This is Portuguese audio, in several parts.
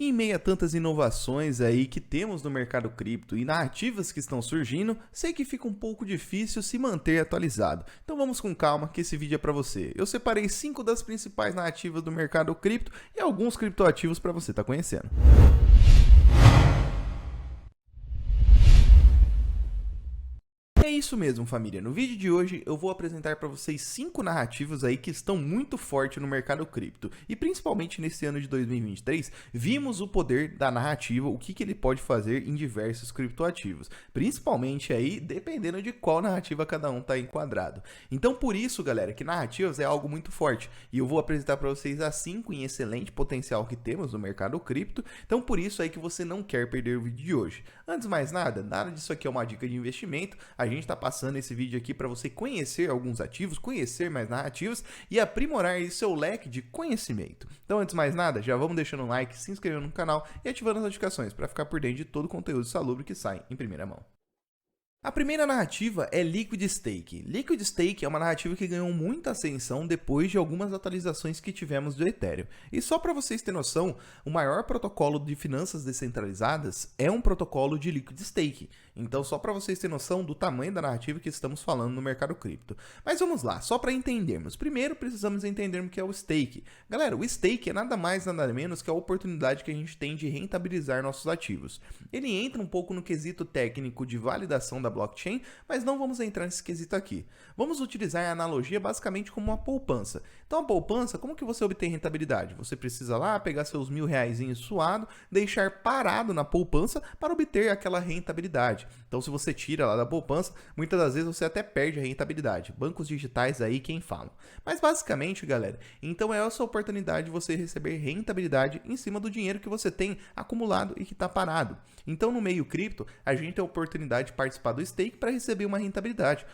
Em meio a tantas inovações aí que temos no mercado cripto e narrativas que estão surgindo, sei que fica um pouco difícil se manter atualizado. Então vamos com calma que esse vídeo é para você. Eu separei 5 das principais narrativas do mercado cripto e alguns criptoativos para você estar conhecendo. É isso mesmo, família. No vídeo de hoje eu vou apresentar para vocês 5 narrativas aí que estão muito fortes no mercado cripto. E principalmente nesse ano de 2023, vimos o poder da narrativa, o que ele pode fazer em diversos criptoativos. Principalmente aí, dependendo de qual narrativa cada um está enquadrado. Então por isso, galera, que narrativas é algo muito forte. E eu vou apresentar para vocês as 5 em excelente potencial que temos no mercado cripto. Então por isso aí que você não quer perder o vídeo de hoje. Antes de mais nada, nada disso aqui é uma dica de investimento. A gente está passando esse vídeo aqui para você conhecer alguns ativos, conhecer mais narrativas e aprimorar aí seu leque de conhecimento. Então, antes de mais nada, já vamos deixando um like, se inscrevendo no canal e ativando as notificações para ficar por dentro de todo o conteúdo salubre que sai em primeira mão. A primeira narrativa é Liquid Stake. Liquid Stake é uma narrativa que ganhou muita ascensão depois de algumas atualizações que tivemos do Ethereum. E só para vocês terem noção, o maior protocolo de finanças descentralizadas é um protocolo de Liquid Stake. Então, só para vocês terem noção do tamanho da narrativa que estamos falando no mercado cripto. Mas vamos lá, só para entendermos. Primeiro, precisamos entender o que é o stake. Galera, o stake é nada mais, nada menos que a oportunidade que a gente tem de rentabilizar nossos ativos. Ele entra um pouco no quesito técnico de validação da blockchain, mas não vamos entrar nesse quesito aqui. Vamos utilizar a analogia basicamente como uma poupança. Então, a poupança, como que você obtém rentabilidade? Você precisa lá pegar seus R$1.000 suado, deixar parado na poupança para obter aquela rentabilidade. Então, se você tira lá da poupança, muitas das vezes você até perde a rentabilidade. Bancos digitais aí quem falam. Mas basicamente, galera, então é essa oportunidade de você receber rentabilidade em cima do dinheiro que você tem acumulado e que está parado. Então, no meio cripto, a gente tem a oportunidade de participar do stake para receber uma rentabilidade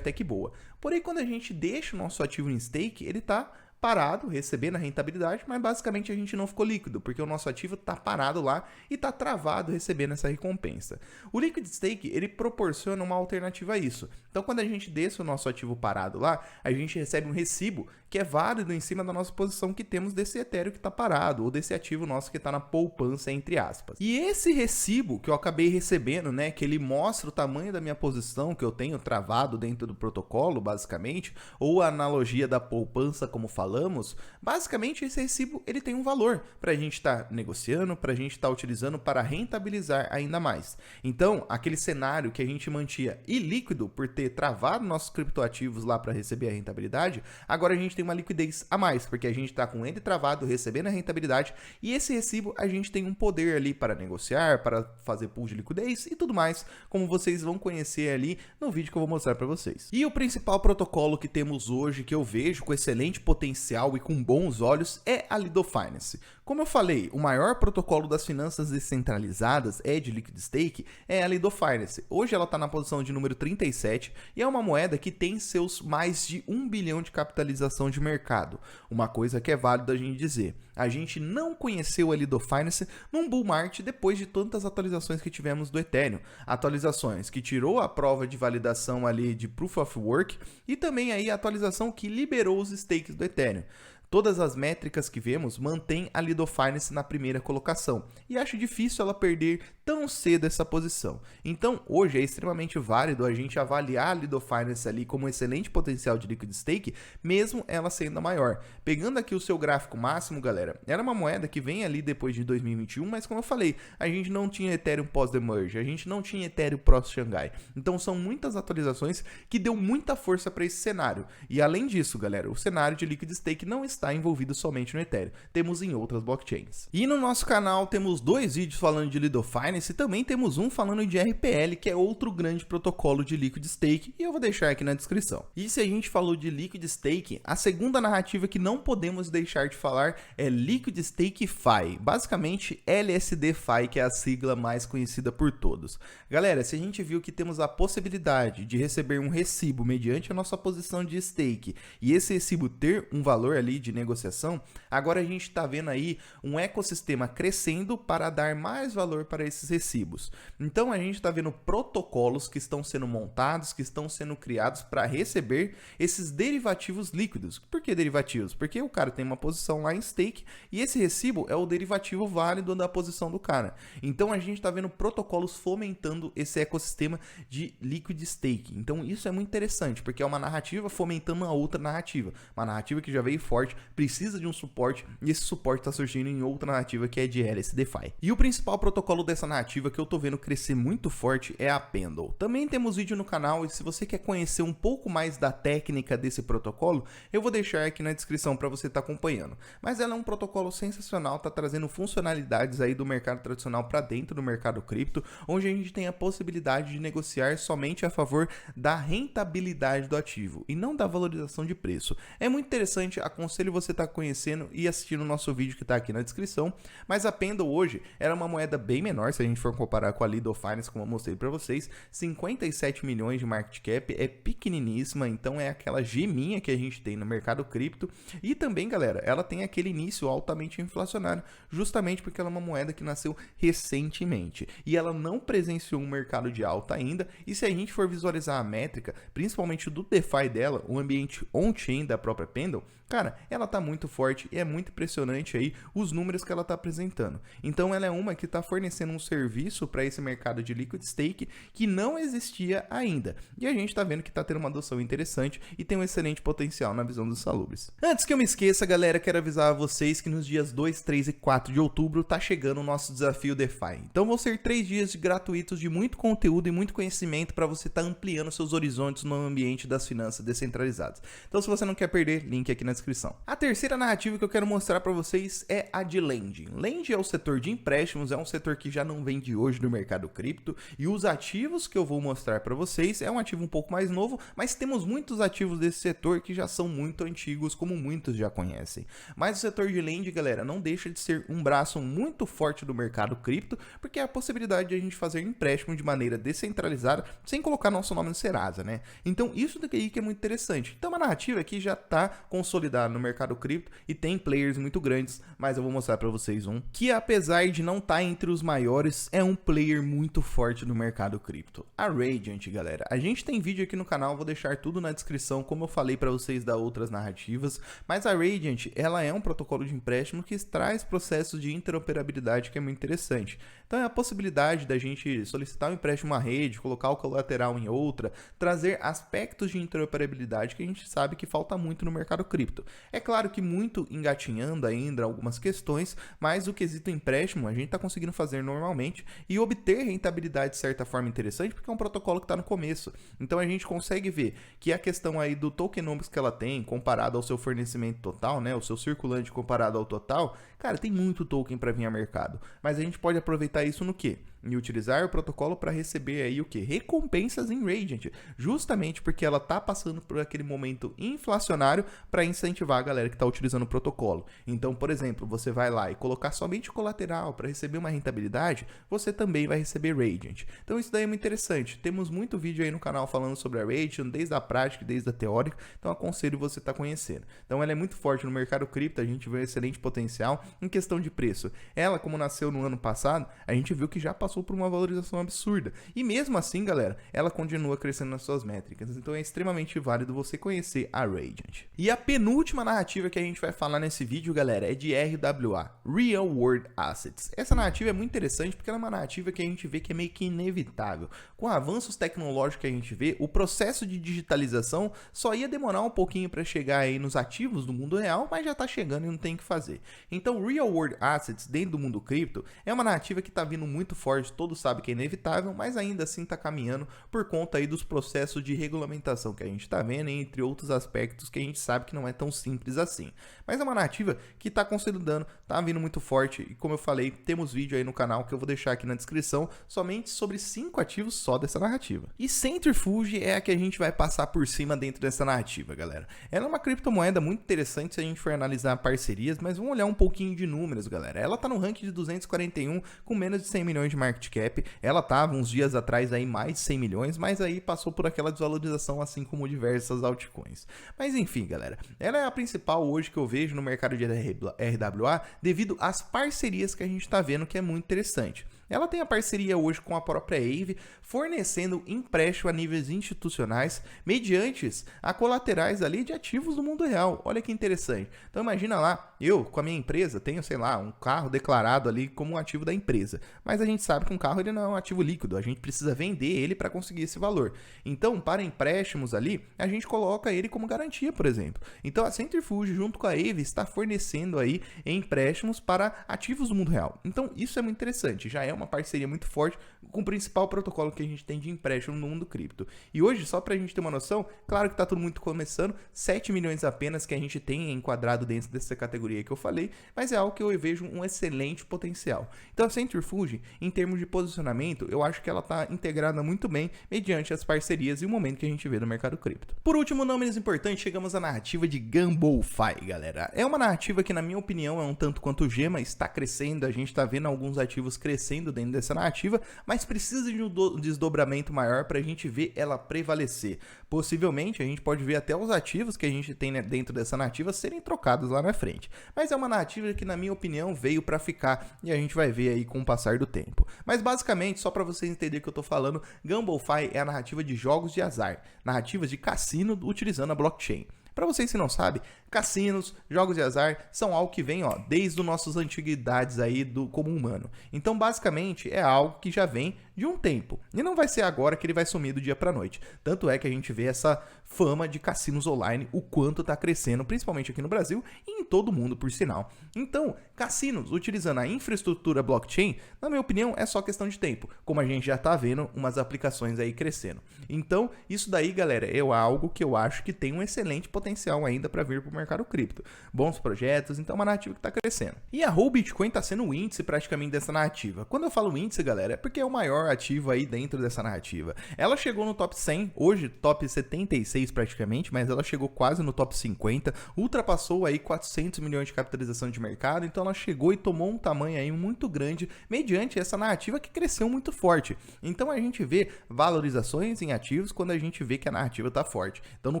até que boa. Porém, quando a gente deixa o nosso ativo em stake, ele está parado, recebendo a rentabilidade, mas basicamente a gente não ficou líquido, porque o nosso ativo está parado lá e está travado recebendo essa recompensa. O Liquid Stake, ele proporciona uma alternativa a isso. Então, quando a gente deixa o nosso ativo parado lá, a gente recebe um recibo que é válido em cima da nossa posição que temos desse Ethereum que está parado, ou desse ativo nosso que está na poupança, entre aspas. E esse recibo que eu acabei recebendo, né, que ele mostra o tamanho da minha posição que eu tenho travado dentro do protocolo, basicamente, ou a analogia da poupança, como falamos, basicamente esse recibo ele tem um valor para a gente estar negociando, para a gente estar utilizando para rentabilizar ainda mais. Então, aquele cenário que a gente mantinha ilíquido por ter travado nossos criptoativos lá para receber a rentabilidade, agora a gente tem uma liquidez a mais, porque a gente está com ele travado, recebendo a rentabilidade, e esse recibo a gente tem um poder ali para negociar, para fazer pool de liquidez e tudo mais, como vocês vão conhecer ali no vídeo que eu vou mostrar para vocês. E o principal protocolo que temos hoje, que eu vejo com excelente potencial e com bons olhos, é a Lido Finance. Como eu falei, o maior protocolo das finanças descentralizadas de Liquid Stake é a Lido Finance. Hoje ela está na posição de número 37 e é uma moeda que tem seus mais de 1 bilhão de capitalização de mercado. Uma coisa que é válido a gente dizer. A gente não conheceu a Lido Finance num bull market depois de tantas atualizações que tivemos do Ethereum. Atualizações que tirou a prova de validação ali de Proof of Work e também aí a atualização que liberou os stakes do Ethereum. Todas as métricas que vemos mantêm a Lido Finance na primeira colocação e acho difícil ela perder tão cedo essa posição. Então, hoje é extremamente válido a gente avaliar a Lido Finance ali como um excelente potencial de Liquid Stake, mesmo ela sendo a maior. Pegando aqui o seu gráfico máximo, galera, era uma moeda que vem ali depois de 2021, mas como eu falei, a gente não tinha Ethereum pós-demerge, a gente não tinha Ethereum pós-Xangai. Então, são muitas atualizações que deu muita força para esse cenário. E além disso, galera, o cenário de Liquid Stake não está envolvido somente no Ethereum, temos em outras blockchains. E no nosso canal temos 2 vídeos falando de Lido Finance e também temos um falando de RPL, que é outro grande protocolo de Liquid Stake, e eu vou deixar aqui na descrição. E se a gente falou de Liquid Stake, a segunda narrativa que não podemos deixar de falar é Liquid Stake FI, basicamente LSD FI, que é a sigla mais conhecida por todos. Galera, se a gente viu que temos a possibilidade de receber um recibo mediante a nossa posição de stake, e esse recibo ter um valor ali de de negociação, agora a gente está vendo aí um ecossistema crescendo para dar mais valor para esses recibos. Então a gente está vendo protocolos que estão sendo montados, que estão sendo criados para receber esses derivativos líquidos. Por que derivativos? Porque o cara tem uma posição lá em stake e esse recibo é o derivativo válido da posição do cara. Então a gente está vendo protocolos fomentando esse ecossistema de liquid stake. Então isso é muito interessante, porque é uma narrativa fomentando a outra narrativa. Uma narrativa que já veio forte, precisa de um suporte, e esse suporte está surgindo em outra narrativa que é de LSDFi. E o principal protocolo dessa narrativa que eu tô vendo crescer muito forte é a Pendle. Também temos vídeo no canal, e se você quer conhecer um pouco mais da técnica desse protocolo, eu vou deixar aqui na descrição para você estar acompanhando. Mas ela é um protocolo sensacional, tá trazendo funcionalidades aí do mercado tradicional para dentro do mercado cripto, onde a gente tem a possibilidade de negociar somente a favor da rentabilidade do ativo e não da valorização de preço. É muito interessante, aconselho você estar conhecendo e assistindo o nosso vídeo que está aqui na descrição, mas a Pendle hoje era uma moeda bem menor, se a gente for comparar com a Lido Finance, como eu mostrei para vocês, 57 milhões de market cap, é pequeniníssima, então é aquela geminha que a gente tem no mercado cripto, e também, galera, ela tem aquele início altamente inflacionário, justamente porque ela é uma moeda que nasceu recentemente, e ela não presenciou um mercado de alta ainda, e se a gente for visualizar a métrica, principalmente do DeFi dela, o ambiente on-chain da própria Pendle, cara, ela tá muito forte e é muito impressionante aí os números que ela tá apresentando. Então ela é uma que está fornecendo um serviço para esse mercado de liquid stake que não existia ainda. E a gente tá vendo que tá tendo uma adoção interessante e tem um excelente potencial na visão dos salubres. Antes que eu me esqueça, galera, quero avisar a vocês que nos dias 2, 3 e 4 de outubro tá chegando o nosso desafio DeFi. Então vão ser 3 dias gratuitos de muito conteúdo e muito conhecimento para você estar ampliando seus horizontes no ambiente das finanças descentralizadas. Então se você não quer perder, link aqui na descrição. A terceira narrativa que eu quero mostrar para vocês é a de lending. Lending é o setor de empréstimos, é um setor que já não vem de hoje no mercado cripto, e os ativos que eu vou mostrar para vocês é um ativo um pouco mais novo, mas temos muitos ativos desse setor que já são muito antigos, como muitos já conhecem. Mas o setor de lending, galera, não deixa de ser um braço muito forte do mercado cripto, porque é a possibilidade de a gente fazer empréstimo de maneira descentralizada, sem colocar nosso nome no Serasa, né? Então isso daqui que é muito interessante. Então a narrativa aqui já está consolidada no mercado cripto e tem players muito grandes, mas eu vou mostrar para vocês um que, apesar de não estar entre os maiores, é um player muito forte no mercado cripto. A Radiant, galera. A gente tem vídeo aqui no canal, vou deixar tudo na descrição, como eu falei para vocês da outras narrativas, mas a Radiant, ela é um protocolo de empréstimo que traz processos de interoperabilidade que é muito interessante. Então é a possibilidade da gente solicitar um empréstimo a uma rede, colocar o colateral em outra, trazer aspectos de interoperabilidade que a gente sabe que falta muito no mercado cripto. É claro que muito engatinhando ainda algumas questões, mas o quesito empréstimo a gente está conseguindo fazer normalmente e obter rentabilidade de certa forma interessante, porque é um protocolo que está no começo. Então a gente consegue ver que a questão aí do tokenomics que ela tem, comparado ao seu fornecimento total, né, o seu circulante comparado ao total, cara, tem muito token para vir ao mercado. Mas a gente pode aproveitar isso no quê? E utilizar o protocolo para receber aí o que? Recompensas em Radiant, justamente porque ela está passando por aquele momento inflacionário para incentivar a galera que está utilizando o protocolo. Então, por exemplo, você vai lá e colocar somente colateral para receber uma rentabilidade, você também vai receber Radiant. Então isso daí é muito interessante. Temos muito vídeo aí no canal falando sobre a Radiant, desde a prática, desde a teórica, então aconselho você estar conhecendo. Então ela é muito forte no mercado cripto, a gente vê um excelente potencial em questão de preço. Ela, como nasceu no ano passado, a gente viu que já passou por uma valorização absurda. E mesmo assim, galera, ela continua crescendo nas suas métricas. Então é extremamente válido você conhecer a Radiant. E a penúltima narrativa que a gente vai falar nesse vídeo, galera, é de RWA, Real World Assets. Essa narrativa é muito interessante porque ela é uma narrativa que a gente vê que é meio que inevitável. Com avanços tecnológicos que a gente vê, o processo de digitalização só ia demorar um pouquinho para chegar aí nos ativos do mundo real, mas já está chegando e não tem o que fazer. Então, Real World Assets dentro do mundo cripto é uma narrativa que está vindo muito forte, todos sabem que é inevitável, mas ainda assim está caminhando por conta aí dos processos de regulamentação que a gente está vendo, entre outros aspectos que a gente sabe que não é tão simples assim. Mas é uma narrativa que está consolidando, está vindo muito forte e, como eu falei, temos vídeo aí no canal que eu vou deixar aqui na descrição somente sobre 5 ativos só dessa narrativa. E Centrifuge é a que a gente vai passar por cima dentro dessa narrativa, galera. Ela é uma criptomoeda muito interessante se a gente for analisar parcerias, mas vamos olhar um pouquinho de números, galera. Ela está no ranking de 241 com menos de 100 milhões de market cap. Ela estava uns dias atrás aí mais de 100 milhões, mas aí passou por aquela desvalorização assim como diversas altcoins. Mas enfim, galera, ela é a principal principal hoje que eu vejo no mercado de RWA devido às parcerias que a gente está vendo, que é muito interessante. Ela tem a parceria hoje com a própria Aave, fornecendo empréstimo a níveis institucionais, mediante a colaterais ali de ativos do mundo real. Olha que interessante. Então imagina lá, eu com a minha empresa tenho, sei lá, um carro declarado ali como um ativo da empresa. Mas a gente sabe que um carro ele não é um ativo líquido, a gente precisa vender ele para conseguir esse valor. Então, para empréstimos ali, a gente coloca ele como garantia, por exemplo. Então a Centrifuge junto com a Aave está fornecendo aí empréstimos para ativos do mundo real. Então isso é muito interessante, já é uma parceria muito forte com o principal protocolo que a gente tem de empréstimo no mundo cripto. E hoje, só para a gente ter uma noção, claro que está tudo muito começando, 7 milhões apenas que a gente tem enquadrado dentro dessa categoria que eu falei, mas é algo que eu vejo um excelente potencial. Então a Centrifuge, em termos de posicionamento, eu acho que ela está integrada muito bem mediante as parcerias e o momento que a gente vê no mercado cripto. Por último, não menos importante, chegamos à narrativa de GambleFi, galera. É uma narrativa que, na minha opinião, é um tanto quanto gema, está crescendo, a gente está vendo alguns ativos crescendo dentro dessa narrativa, mas precisa de um desdobramento maior para a gente ver ela prevalecer. Possivelmente, a gente pode ver até os ativos que a gente tem dentro dessa narrativa serem trocados lá na frente. Mas é uma narrativa que, na minha opinião, veio para ficar e a gente vai ver aí com o passar do tempo. Mas, basicamente, só para vocês entenderem o que eu estou falando, GambleFi é a narrativa de jogos de azar, narrativas de cassino utilizando a blockchain. Para vocês que não sabem, cassinos, jogos de azar são algo que vem desde as nossas antiguidades aí como humano. Então, basicamente, é algo que já vem de um tempo. E não vai ser agora que ele vai sumir do dia para noite. Tanto é que a gente vê essa fama de cassinos online, o quanto está crescendo, principalmente aqui no Brasil e em todo o mundo, por sinal. Então, cassinos utilizando a infraestrutura blockchain, na minha opinião, é só questão de tempo, como a gente já está vendo umas aplicações aí crescendo. Então, isso daí, galera, é algo que eu acho que tem um excelente potencial ainda para vir para o mercado cripto. Bons projetos, então é uma narrativa que está crescendo. E a Whole Bitcoin está sendo o índice praticamente dessa narrativa. Quando eu falo índice, galera, é porque é o maior ativo aí dentro dessa narrativa. Ela chegou no top 100, hoje top 76 praticamente, mas ela chegou quase no top 50, ultrapassou aí 400 milhões de capitalização de mercado, então ela chegou e tomou um tamanho aí muito grande mediante essa narrativa que cresceu muito forte. Então a gente vê valorizações em ativos quando a gente vê que a narrativa está forte. Então no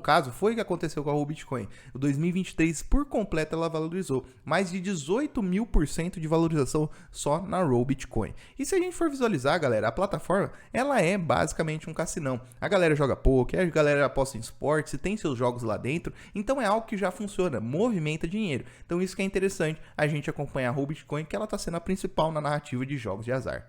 caso, foi o que aconteceu com a Whole Bitcoin. O 2023 por completo ela valorizou, mais de 18.000% de valorização só na Whole Bitcoin. E se a gente for visualizar, galera, a plataforma, ela é basicamente um cassinão. A galera joga poker, a galera aposta em esportes, tem seus jogos lá dentro, então é algo que já funciona, movimenta dinheiro. Então isso que é interessante, a gente acompanhar a Whole Bitcoin, que ela está sendo a principal na narrativa de jogos de azar.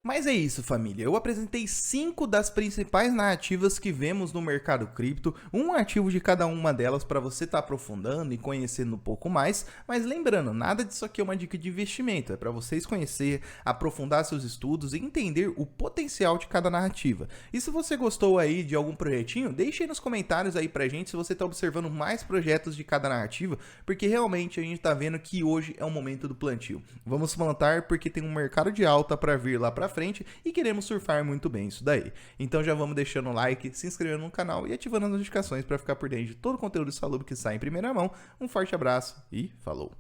Mas é isso, família. Eu apresentei 5 das principais narrativas que vemos no mercado cripto, um ativo de cada uma delas para você estar aprofundando e conhecendo um pouco mais. Mas lembrando, nada disso aqui é uma dica de investimento, é para vocês conhecer, aprofundar seus estudos e entender o potencial de cada narrativa. E se você gostou aí de algum projetinho, deixe aí nos comentários aí pra gente se você está observando mais projetos de cada narrativa, porque realmente a gente está vendo que hoje é o momento do plantio. Vamos plantar porque tem um mercado de alta para vir lá para frente e queremos surfar muito bem isso daí. Então já vamos deixando o like, se inscrevendo no canal e ativando as notificações para ficar por dentro de todo o conteúdo salubre que sai em primeira mão. Um forte abraço e falou!